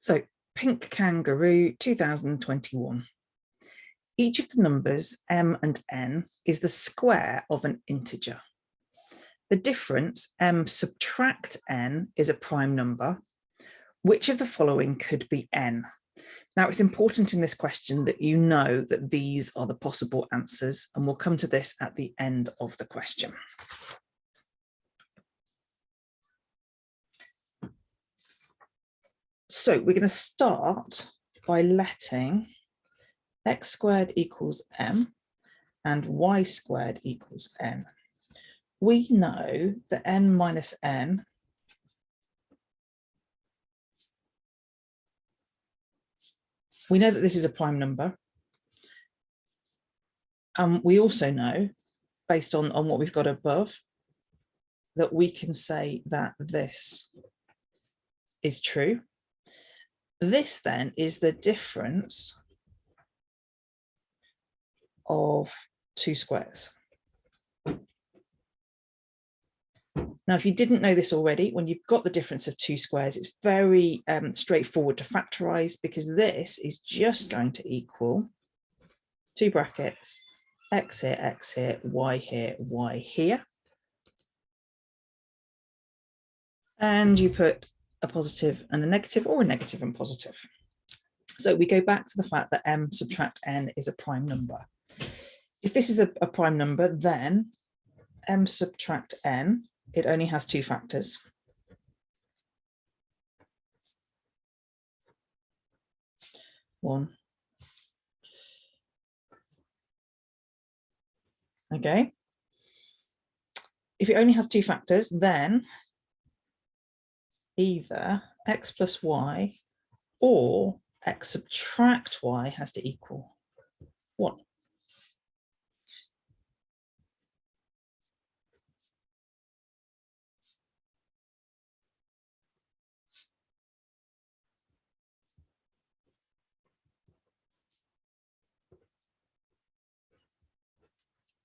So Pink Kangaroo 2021. Each of the numbers m and n is the square of an integer. The difference m subtract n is a prime number. Which of the following could be n? Now, it's important in this question that you know that these are the possible answers, and we'll come to this at the end of the question. So we're going to start by letting x squared equals m and y squared equals n. We know that n minus n we know that this is a prime number. We also know, based on what we've got above, that we can say that this is true. This then is the difference of two squares. Now, if you didn't know this already, when you've got the difference of two squares, it's very straightforward to factorize, because this is just going to equal two brackets, x here, y here. And you put a positive and a negative, or a negative and positive. So we go back to the fact that m subtract n is a prime number. If this is a prime number, then m subtract n, it only has two factors. One. Okay. If it only has two factors, then either x plus y or x subtract y has to equal 1.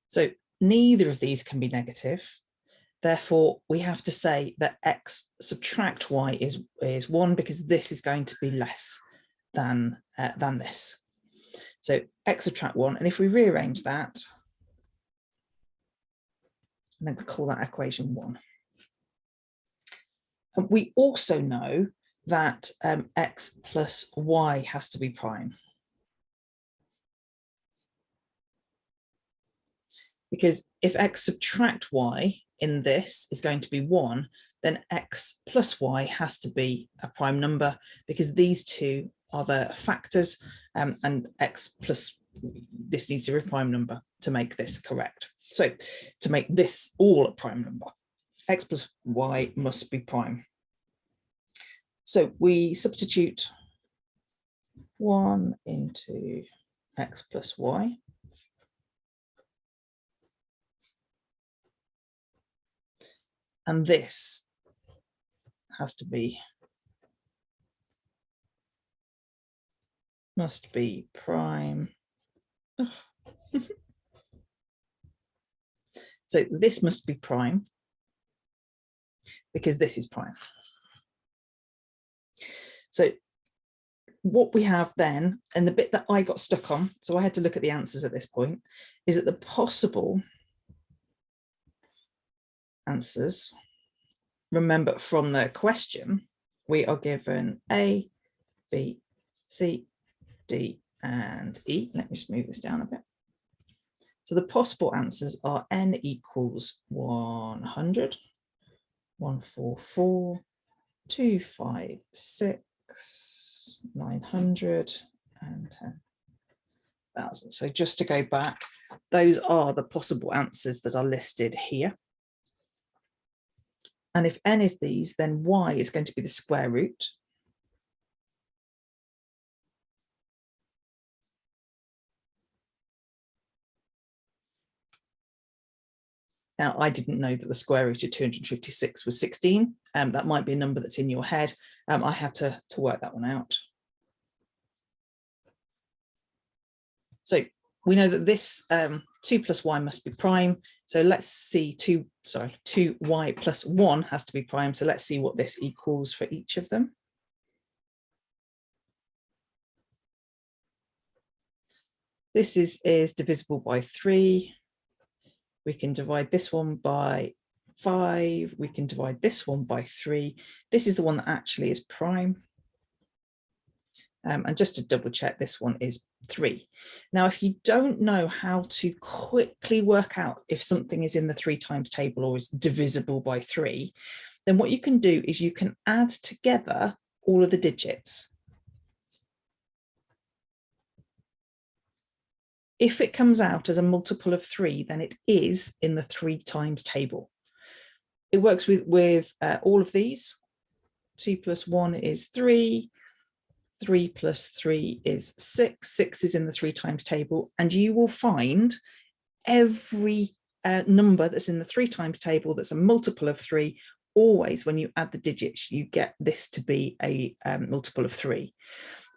So neither of these can be negative. Therefore, we have to say that x subtract y is 1, because this is going to be less than this. So x subtract 1, and if we rearrange that, I'm going to call that equation 1. And we also know that x plus y has to be prime, because if x subtract y in this is going to be 1, then x plus y has to be a prime number, because these two are the factors, and x plus this needs to be a prime number to make this correct. So to make this all a prime number, x plus y must be prime. So we substitute 1 into x plus y. And this must be prime. So this must be prime, because this is prime. So what we have then, and the bit that I got stuck on, so I had to look at the answers at this point, is that the possible answers, remember from the question, we are given A, B, C, D, and E. Let me just move this down a bit. So the possible answers are n equals 100, 144, 256, 900, and 10,000. So just to go back, those are the possible answers that are listed here. And if n is these, then y is going to be the square root. Now, I didn't know that the square root of 256 was 16. That might be a number that's in your head. I had to work that one out. So we know that this 2 plus y must be prime. So let's see 2y plus 1 has to be prime. So let's see what this equals for each of them. This is divisible by 3. We can divide this one by 5. We can divide this one by 3. This is the one that actually is prime. And just to double check, this one is 3. Now, if you don't know how to quickly work out if something is in the 3 times table or is divisible by 3, then what you can do is you can add together all of the digits. If it comes out as a multiple of 3, then it is in the 3 times table. It works with all of these. 2 plus 1 is 3. 3 plus 3 is 6. 6 is in the 3 times table, and you will find every number that's in the 3 times table that's a multiple of 3. Always, when you add the digits, you get this to be a multiple of 3.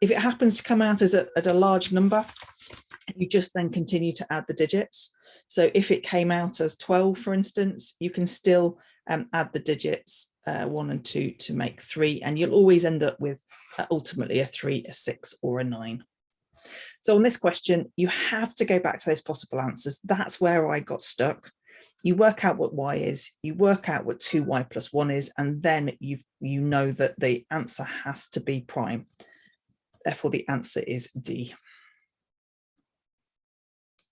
If it happens to come out as a large number, you just then continue to add the digits. So if it came out as 12, for instance, you can still add the digits 1 and 2 to make 3, and you'll always end up with ultimately a 3, a 6, or a 9. So on this question, you have to go back to those possible answers. That's where I got stuck. You work out what y is, you work out what 2y plus 1 is, and then you know that the answer has to be prime. Therefore, the answer is D.